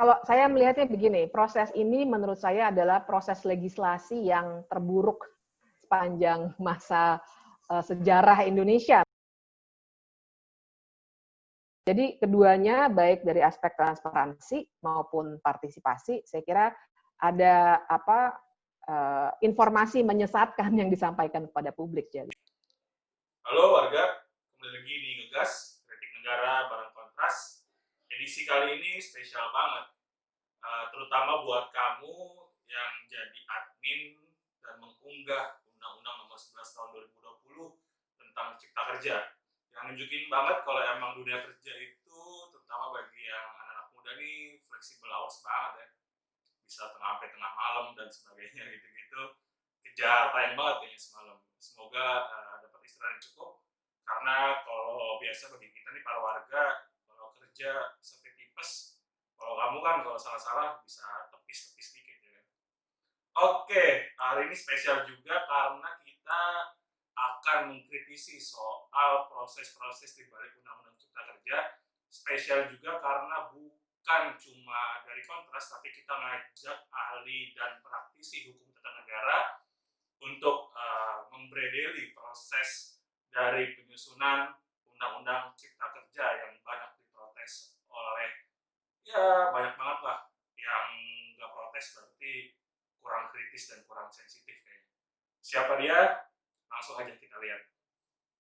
kalau saya melihatnya begini, proses ini menurut saya adalah proses legislasi yang terburuk sepanjang masa sejarah Indonesia. Jadi keduanya baik dari aspek transparansi maupun partisipasi, saya kira ada informasi menyesatkan yang disampaikan kepada publik. Jadi. Halo warga, kembali lagi di Ngegas, Kritik Negara bareng Kontras. Edisi kali ini spesial banget, terutama buat kamu yang jadi admin dan mengunggah Undang-Undang Nomor 11 Tahun 2020 tentang Cipta Kerja. Yang nunjukin banget kalau emang dunia kerja itu, terutama bagi yang anak-anak muda nih, fleksibel hours banget ya. Bisa sampai tengah malam dan sebagainya gitu-gitu. Kejar tayang banget kayaknya semalam. Semoga dapat istirahat yang cukup. Karena kalau biasa bagi kita nih para warga, kalau kerja sampai tipes, kalau kamu kan kalau salah-salah bisa tepis-tepis dikit ya. Oke, hari ini spesial juga karena kita akan mengkritisi soal proses-proses di balik Undang-Undang Cipta Kerja. Spesial juga karena bukan cuma dari Kontras, tapi kita ngajak ahli dan praktisi hukum tata negara untuk membredeli proses dari penyusunan Undang-Undang Cipta Kerja yang banyak diprotes oleh, ya banyak banget lah, yang nggak protes berarti kurang kritis dan kurang sensitif kayaknya. Siapa dia? Langsung aja kita lihat.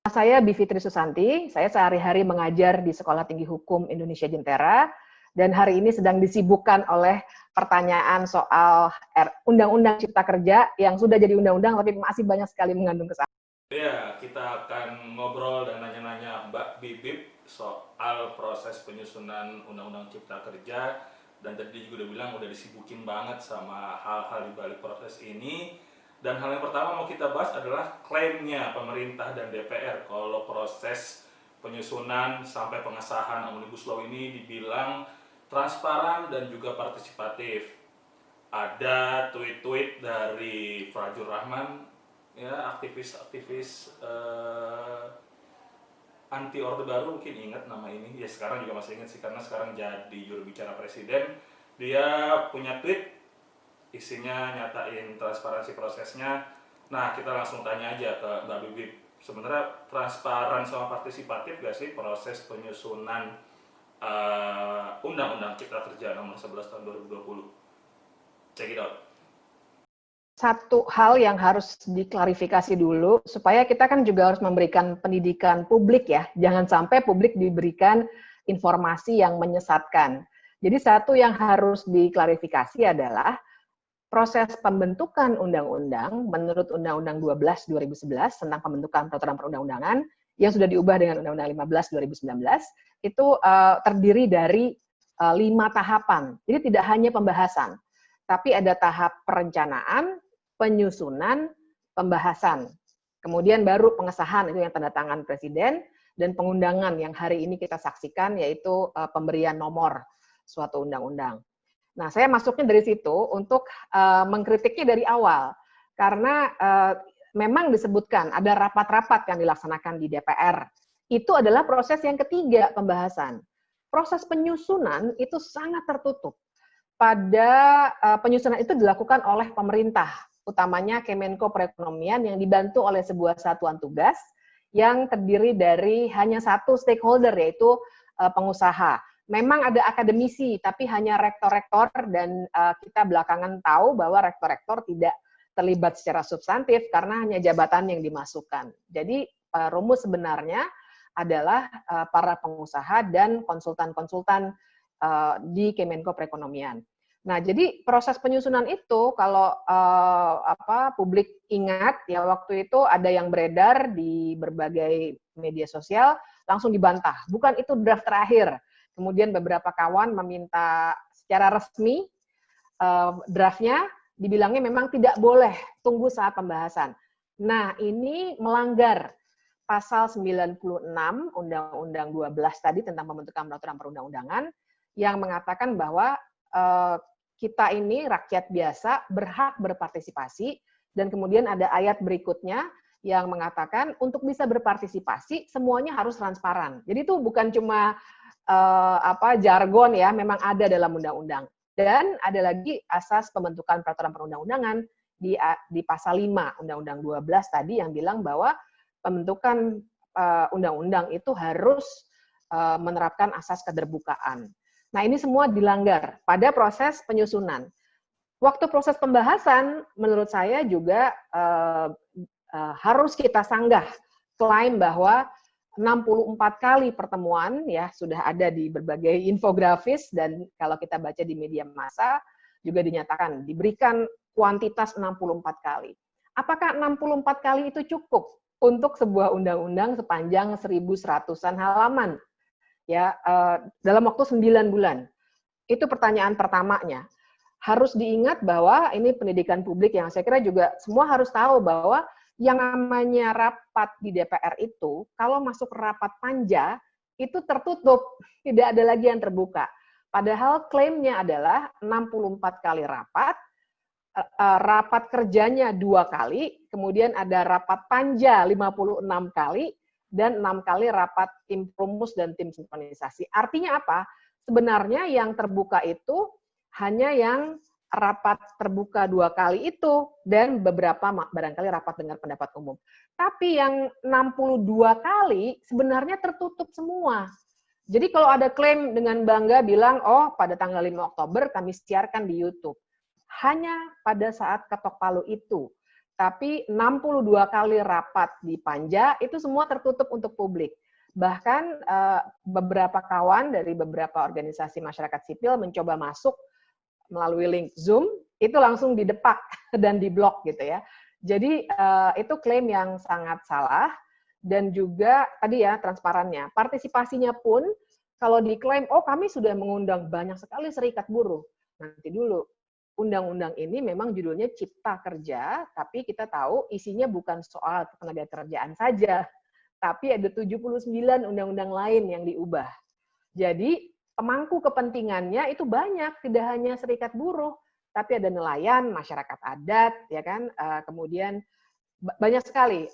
Saya Bivitri Susanti, saya sehari-hari mengajar di Sekolah Tinggi Hukum Indonesia Jentera, dan hari ini sedang disibukkan oleh pertanyaan soal Undang-Undang Cipta Kerja yang sudah jadi undang-undang tapi masih banyak sekali mengandung kesalahan. Ya, kita akan ngobrol dan nanya-nanya Mbak Bibip soal proses penyusunan Undang-Undang Cipta Kerja, dan tadi juga udah bilang udah disibukin banget sama hal-hal di balik proses ini. Dan hal yang pertama mau kita bahas adalah klaimnya pemerintah dan DPR kalau proses penyusunan sampai pengesahan Omnibus Law ini dibilang transparan dan juga partisipatif. Ada tweet-tweet dari Fajrul Rahman, ya aktivis anti Orde Baru, mungkin ingat nama ini, ya sekarang juga masih ingat sih karena sekarang jadi juru bicara presiden. Dia punya tweet isinya nyatain transparansi prosesnya. Nah, kita langsung tanya aja ke Mbak Bibip, sebenarnya transparan sama partisipatif gak sih proses penyusunan Undang-Undang Cipta Kerja nomor 11 tahun 2020? Check it out. Satu hal yang harus diklarifikasi dulu, supaya kita kan juga harus memberikan pendidikan publik ya, jangan sampai publik diberikan informasi yang menyesatkan. Jadi satu yang harus diklarifikasi adalah proses pembentukan undang-undang menurut Undang-Undang 12 2011 tentang pembentukan peraturan perundang-undangan yang sudah diubah dengan Undang-Undang 15 2019 itu terdiri dari 5 tahapan. Jadi tidak hanya pembahasan, tapi ada tahap perencanaan, penyusunan, pembahasan. Kemudian baru pengesahan, itu yang tanda tangan presiden, dan pengundangan yang hari ini kita saksikan yaitu pemberian nomor suatu undang-undang. Nah, saya masuknya dari situ untuk mengkritiknya dari awal, karena memang disebutkan ada rapat-rapat yang dilaksanakan di DPR. Itu adalah proses yang ketiga, pembahasan. Proses penyusunan itu sangat tertutup. Pada penyusunan itu dilakukan oleh pemerintah, utamanya Kemenko Perekonomian yang dibantu oleh sebuah satuan tugas yang terdiri dari hanya satu stakeholder, yaitu pengusaha. Memang ada akademisi, tapi hanya rektor-rektor, dan kita belakangan tahu bahwa rektor-rektor tidak terlibat secara substantif karena hanya jabatan yang dimasukkan. Jadi rumus sebenarnya adalah para pengusaha dan konsultan-konsultan di Kemenko Perekonomian. Nah, jadi proses penyusunan itu kalau publik ingat ya, waktu itu ada yang beredar di berbagai media sosial langsung dibantah. Bukan itu draft terakhir. Kemudian beberapa kawan meminta secara resmi draftnya, dibilangnya memang tidak boleh tunggu saat pembahasan. Nah, ini melanggar pasal 96 Undang-Undang 12 tadi tentang pembentukan peraturan perundang-undangan yang mengatakan bahwa kita ini rakyat biasa berhak berpartisipasi, dan kemudian ada ayat berikutnya yang mengatakan untuk bisa berpartisipasi semuanya harus transparan. Jadi itu bukan cuma jargon ya, memang ada dalam undang-undang. Dan ada lagi asas pembentukan peraturan perundang-undangan di pasal 5 Undang-Undang 12 tadi yang bilang bahwa pembentukan undang-undang itu harus menerapkan asas keterbukaan. Nah, ini semua dilanggar pada proses penyusunan. Waktu proses pembahasan, menurut saya juga harus kita sanggah klaim bahwa 64 kali pertemuan ya sudah ada di berbagai infografis, dan kalau kita baca di media massa juga dinyatakan diberikan kuantitas 64 kali. Apakah 64 kali itu cukup untuk sebuah undang-undang sepanjang 1.100-an halaman? Ya, dalam waktu 9 bulan. Itu pertanyaan pertamanya. Harus diingat bahwa ini pendidikan publik yang saya kira juga semua harus tahu bahwa yang namanya rapat di DPR itu, kalau masuk rapat panja, itu tertutup, tidak ada lagi yang terbuka. Padahal klaimnya adalah 64 kali rapat, rapat kerjanya 2 kali, kemudian ada rapat panja 56 kali, dan 6 kali rapat tim rumus dan tim sinkronisasi. Artinya apa? Sebenarnya yang terbuka itu hanya yang rapat terbuka 2 kali itu, dan beberapa barangkali rapat dengar pendapat umum. Tapi yang 62 kali sebenarnya tertutup semua. Jadi kalau ada klaim dengan bangga bilang, oh pada tanggal 5 Oktober kami siarkan di YouTube. Hanya pada saat ketok palu itu. Tapi 62 kali rapat di Panja itu semua tertutup untuk publik. Bahkan beberapa kawan dari beberapa organisasi masyarakat sipil mencoba masuk melalui link Zoom, itu langsung didepak dan diblok gitu ya. Jadi itu klaim yang sangat salah, dan juga tadi ya transparannya. Partisipasinya pun kalau diklaim, oh kami sudah mengundang banyak sekali serikat buruh. Nanti dulu, undang-undang ini memang judulnya Cipta Kerja, tapi kita tahu isinya bukan soal ketenagakerjaan saja, tapi ada 79 undang-undang lain yang diubah. Jadi pemangku kepentingannya itu banyak, tidak hanya serikat buruh, tapi ada nelayan, masyarakat adat, ya kan, kemudian banyak sekali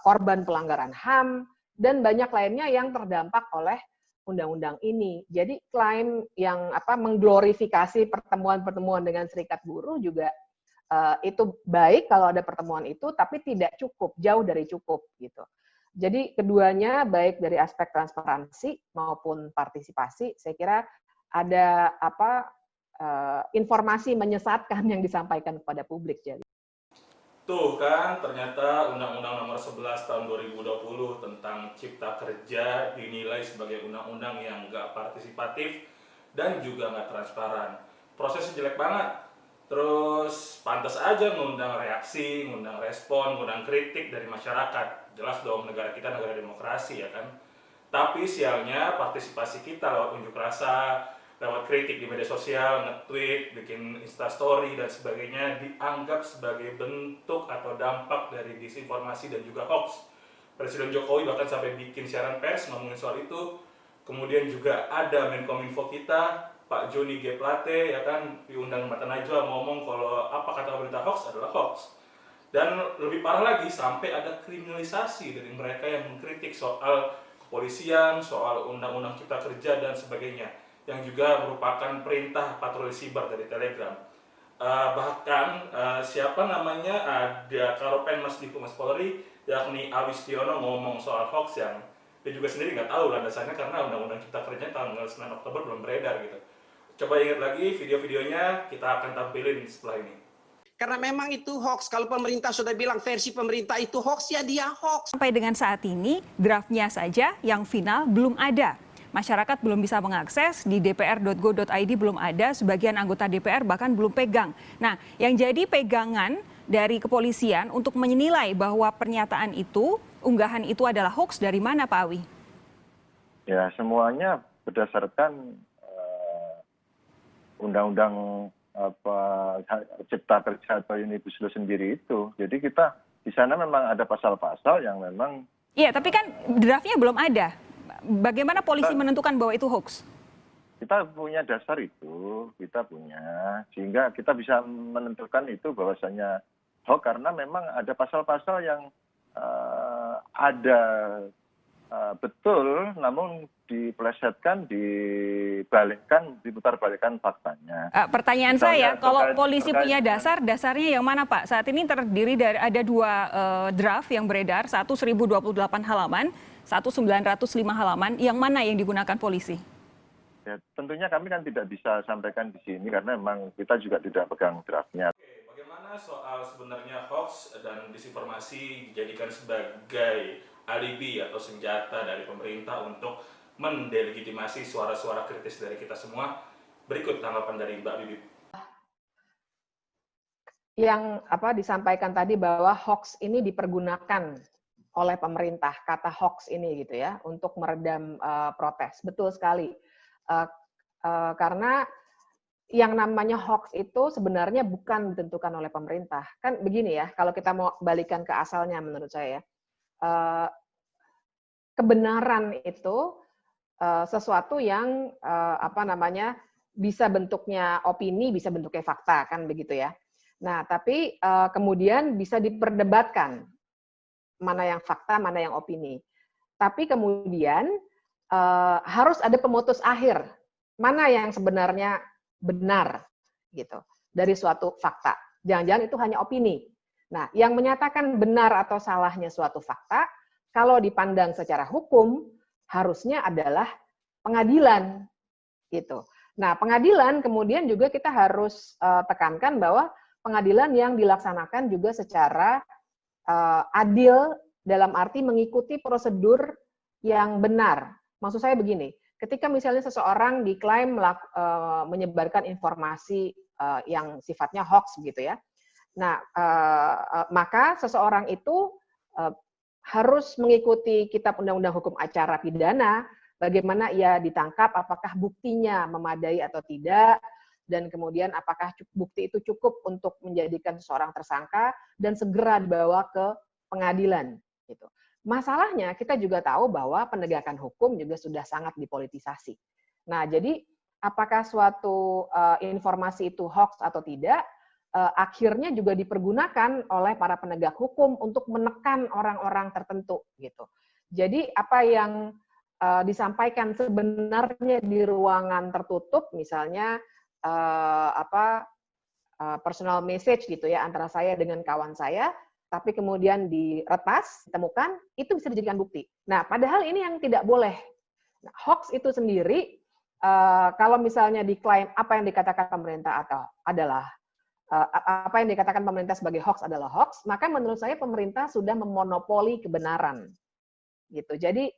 korban pelanggaran HAM, dan banyak lainnya yang terdampak oleh undang-undang ini. Jadi klaim yang mengglorifikasi pertemuan-pertemuan dengan serikat buruh juga itu baik kalau ada pertemuan itu, tapi tidak cukup, jauh dari cukup gitu. Jadi keduanya baik dari aspek transparansi maupun partisipasi, saya kira ada informasi menyesatkan yang disampaikan kepada publik. Jadi Tuh kan, ternyata Undang-Undang Nomor 11 Tahun 2020 tentang Cipta Kerja dinilai sebagai undang-undang yang nggak partisipatif dan juga nggak transparan. Prosesnya jelek banget. Terus pantas aja ngundang reaksi, ngundang respon, ngundang kritik dari masyarakat. Jelas dong, negara kita negara demokrasi ya kan. Tapi sialnya partisipasi kita lewat unjuk rasa, lewat kritik di media sosial, nge-tweet, bikin instastory dan sebagainya dianggap sebagai bentuk atau dampak dari disinformasi dan juga hoax. Presiden Jokowi bahkan sampai bikin siaran pers ngomongin soal itu. Kemudian juga ada Menkominfo kita, Pak Joni G. Plate, ya kan, diundang Mata Najwa ngomong kalau apa kata berita hoax adalah hoax. Dan lebih parah lagi, sampai ada kriminalisasi dari mereka yang mengkritik soal kepolisian, soal undang-undang cipta kerja dan sebagainya, yang juga merupakan perintah patroli siber dari Telegram. Bahkan siapa namanya, ada Karopenmas di Humas Polri, yakni Awistiono ngomong soal hoax yang dia juga sendiri nggak tahu landasannya karena undang-undang cipta kerja tanggal 9 Oktober belum beredar gitu. Coba ingat lagi video-videonya, kita akan tampilin setelah ini. Karena memang itu hoax. Kalau pemerintah sudah bilang versi pemerintah itu hoax, ya dia hoax. Sampai dengan saat ini, draftnya saja yang final belum ada. Masyarakat belum bisa mengakses, di dpr.go.id belum ada, sebagian anggota DPR bahkan belum pegang. Nah, yang jadi pegangan dari kepolisian untuk menilai bahwa pernyataan itu, unggahan itu adalah hoax dari mana, Pak Awi? Ya, semuanya berdasarkan undang-undang cipta kerja atau Omnibus Law sendiri itu. Jadi kita di sana memang ada pasal-pasal yang memang. Iya, tapi kan draftnya belum ada. Bagaimana polisi menentukan bahwa itu hoax? Kita punya dasar itu, kita punya, sehingga kita bisa menentukan itu bahwasanya hoax karena memang ada pasal-pasal yang ada Betul, namun dipelesetkan, diputarbalikkan faktanya. Pertanyaan Misalnya saya, kalau terkait polisi punya dengan dasarnya yang mana Pak? Saat ini terdiri dari ada dua draft yang beredar, satu 1028 halaman, satu 905 halaman. Yang mana yang digunakan polisi? ya, tentunya kami kan tidak bisa sampaikan di sini karena memang kita juga tidak pegang draftnya. Oke, bagaimana soal sebenarnya hoax dan disinformasi dijadikan sebagai alibi atau senjata dari pemerintah untuk mendelegitimasi suara-suara kritis dari kita semua? Berikut tanggapan dari Mbak Bibip. Yang disampaikan tadi bahwa hoax ini dipergunakan oleh pemerintah, kata hoax ini gitu ya, untuk meredam protes. Betul sekali. Karena yang namanya hoax itu sebenarnya bukan ditentukan oleh pemerintah. Kan begini ya, kalau kita mau balikan ke asalnya menurut saya, kebenaran itu sesuatu yang bisa bentuknya opini, bisa bentuknya fakta, kan begitu ya. Nah, tapi kemudian bisa diperdebatkan mana yang fakta, mana yang opini. Tapi kemudian harus ada pemutus akhir, mana yang sebenarnya benar gitu dari suatu fakta. Jangan-jangan itu hanya opini. Nah, yang menyatakan benar atau salahnya suatu fakta, kalau dipandang secara hukum, harusnya adalah pengadilan gitu. Nah, pengadilan kemudian juga kita harus tekankan bahwa pengadilan yang dilaksanakan juga secara adil dalam arti mengikuti prosedur yang benar. Maksud saya begini, ketika misalnya seseorang diklaim menyebarkan informasi yang sifatnya hoax gitu ya, nah maka seseorang itu harus mengikuti Kitab Undang-Undang Hukum Acara Pidana, bagaimana ia ditangkap, apakah buktinya memadai atau tidak, dan kemudian apakah bukti itu cukup untuk menjadikan seseorang tersangka dan segera dibawa ke pengadilan. Gitu. Masalahnya kita juga tahu bahwa penegakan hukum juga sudah sangat dipolitisasi. Nah, jadi apakah suatu informasi itu hoax atau tidak, akhirnya juga dipergunakan oleh para penegak hukum untuk menekan orang-orang tertentu gitu. Jadi apa yang disampaikan sebenarnya di ruangan tertutup, misalnya personal message gitu ya antara saya dengan kawan saya, tapi kemudian diretas, ditemukan, itu bisa dijadikan bukti. Nah, padahal ini yang tidak boleh. Nah, hoax itu sendiri, kalau misalnya diklaim apa yang dikatakan pemerintah adalah apa yang dikatakan pemerintah sebagai hoax adalah hoax, maka menurut saya pemerintah sudah memonopoli kebenaran, gitu. Jadi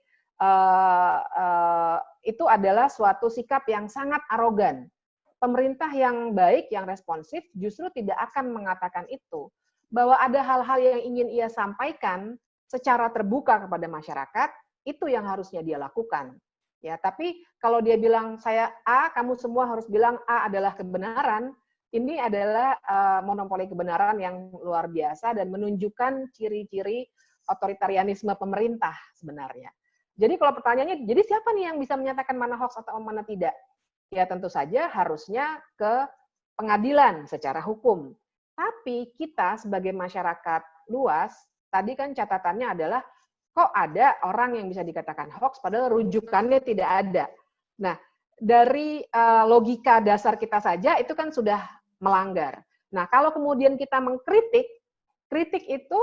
itu adalah suatu sikap yang sangat arogan. Pemerintah yang baik, yang responsif, justru tidak akan mengatakan itu, bahwa ada hal-hal yang ingin ia sampaikan secara terbuka kepada masyarakat, itu yang harusnya dia lakukan. Ya, tapi kalau dia bilang saya A, kamu semua harus bilang A adalah kebenaran, ini adalah monopoli kebenaran yang luar biasa dan menunjukkan ciri-ciri otoritarianisme pemerintah sebenarnya. Jadi kalau pertanyaannya, jadi siapa nih yang bisa menyatakan mana hoax atau mana tidak? Ya tentu saja harusnya ke pengadilan secara hukum. Tapi kita sebagai masyarakat luas, tadi kan catatannya adalah kok ada orang yang bisa dikatakan hoax padahal rujukannya tidak ada. Nah, dari logika dasar kita saja itu kan sudah melanggar. Nah, kalau kemudian kita mengkritik, kritik itu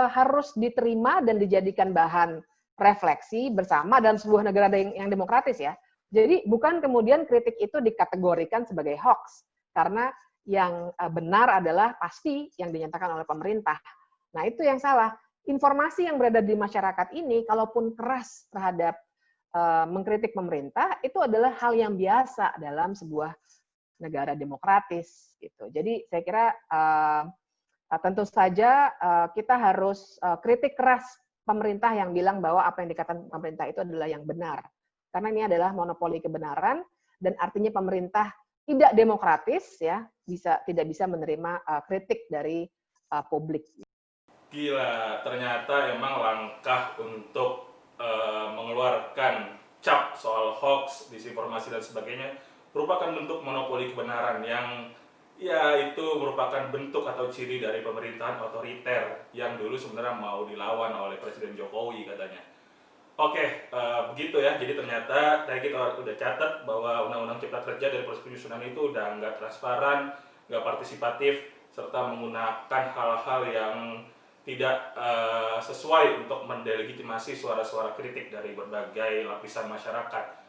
harus diterima dan dijadikan bahan refleksi bersama dalam sebuah negara yang demokratis ya. Jadi bukan kemudian kritik itu dikategorikan sebagai hoax, karena yang benar adalah pasti yang dinyatakan oleh pemerintah. Nah, itu yang salah. Informasi yang berada di masyarakat ini, kalaupun keras terhadap mengkritik pemerintah, itu adalah hal yang biasa dalam sebuah negara demokratis. Gitu. Jadi saya kira tentu saja kita harus kritik keras pemerintah yang bilang bahwa apa yang dikatakan pemerintah itu adalah yang benar. Karena ini adalah monopoli kebenaran dan artinya pemerintah tidak demokratis ya, tidak bisa menerima kritik dari publik. Gila, ternyata emang langkah untuk mengeluarkan cap soal hoax, disinformasi dan sebagainya merupakan bentuk monopoli kebenaran yang ya itu merupakan bentuk atau ciri dari pemerintahan otoriter yang dulu sebenarnya mau dilawan oleh Presiden Jokowi katanya. Oke, begitu ya. Jadi ternyata tadi kita udah catat bahwa Undang-Undang Cipta Kerja dari proses penyusunan itu udah nggak transparan, nggak partisipatif, serta menggunakan hal-hal yang tidak sesuai untuk mendelegitimasi suara-suara kritik dari berbagai lapisan masyarakat.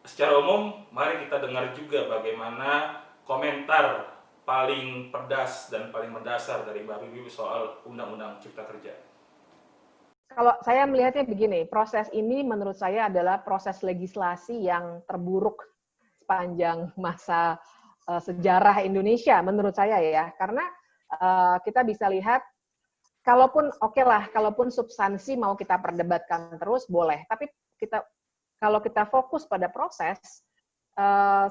Secara umum, mari kita dengar juga bagaimana komentar paling pedas dan paling mendasar dari Mbak Bibi soal Undang-Undang Cipta Kerja. Kalau saya melihatnya begini, proses ini menurut saya adalah proses legislasi yang terburuk sepanjang masa sejarah Indonesia, menurut saya ya. Karena kita bisa lihat, kalaupun oke lah, kalaupun substansi mau kita perdebatkan terus, boleh. Tapi kalau kita fokus pada proses,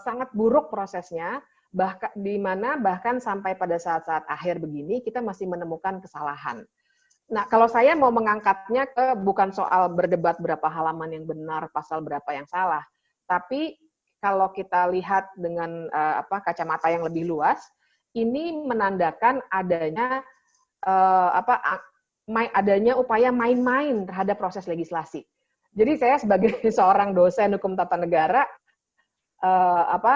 sangat buruk prosesnya, bahkan sampai pada saat-saat akhir begini, kita masih menemukan kesalahan. Nah, kalau saya mau mengangkatnya ke bukan soal berdebat berapa halaman yang benar, pasal berapa yang salah, tapi kalau kita lihat dengan kacamata yang lebih luas, ini menandakan adanya adanya upaya main-main terhadap proses legislasi. Jadi saya sebagai seorang dosen hukum tata negara,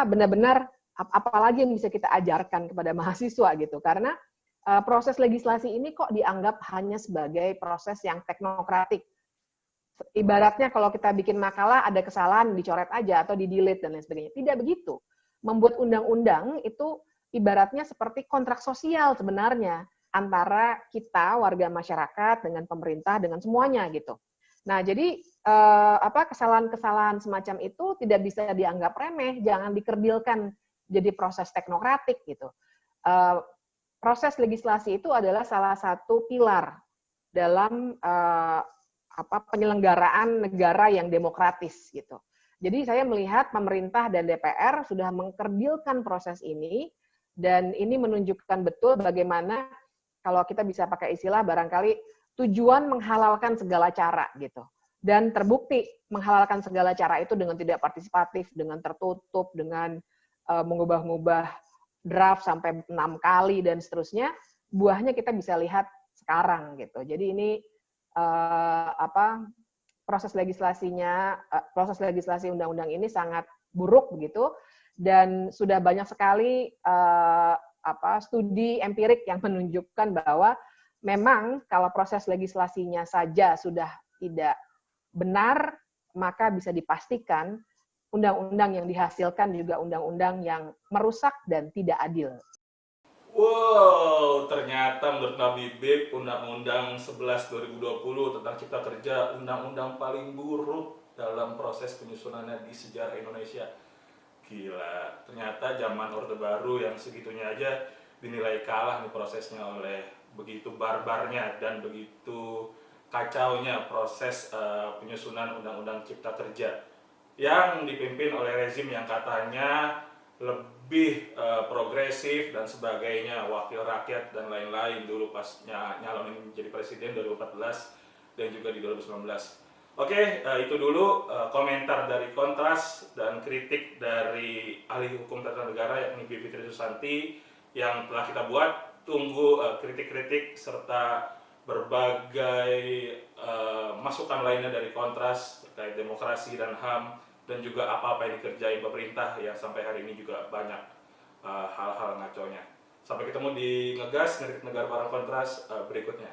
benar-benar apalagi yang bisa kita ajarkan kepada mahasiswa gitu, karena proses legislasi ini kok dianggap hanya sebagai proses yang teknokratik. Ibaratnya kalau kita bikin makalah ada kesalahan dicoret aja atau di-delete dan lain sebagainya. Tidak begitu. Membuat undang-undang itu ibaratnya seperti kontrak sosial sebenarnya antara kita warga masyarakat dengan pemerintah dengan semuanya gitu. Nah, jadi kesalahan-kesalahan semacam itu tidak bisa dianggap remeh, jangan dikerdilkan jadi proses teknokratik gitu. Proses legislasi itu adalah salah satu pilar dalam penyelenggaraan negara yang demokratis gitu. Jadi saya melihat pemerintah dan DPR sudah mengkerdilkan proses ini, dan ini menunjukkan betul bagaimana kalau kita bisa pakai istilah barangkali tujuan menghalalkan segala cara gitu. Dan terbukti menghalalkan segala cara itu dengan tidak partisipatif, dengan tertutup, dengan mengubah-ubah draft sampai 6 kali dan seterusnya, buahnya kita bisa lihat sekarang gitu. Jadi ini proses legislasi undang-undang ini sangat buruk begitu, dan sudah banyak sekali studi empirik yang menunjukkan bahwa memang kalau proses legislasinya saja sudah tidak benar, maka bisa dipastikan undang-undang yang dihasilkan juga undang-undang yang merusak dan tidak adil. Wow, ternyata menurut Mbak Bibip, Undang-Undang 11 2020 tentang Cipta Kerja, undang-undang paling buruk dalam proses penyusunannya di sejarah Indonesia. Gila, ternyata zaman Orde Baru yang segitunya aja dinilai kalah nih prosesnya oleh begitu barbarnya dan begitu kacaunya proses penyusunan Undang-Undang Cipta Kerja yang dipimpin oleh rezim yang katanya lebih progresif dan sebagainya, wakil rakyat dan lain-lain dulu pas nyalonin menjadi presiden 2014 dan juga di 2019. Oke, itu dulu komentar dari Kontras dan kritik dari ahli hukum tata negara yakni Bibi Fitri Susanti yang telah kita buat. Tunggu kritik-kritik serta berbagai masukan lainnya dari Kontras terkait demokrasi dan HAM dan juga apa-apa yang dikerjain pemerintah yang sampai hari ini juga banyak hal-hal ngaconya. Sampai ketemu di Ngegas, Ngeritik Negara Bareng Kontras berikutnya.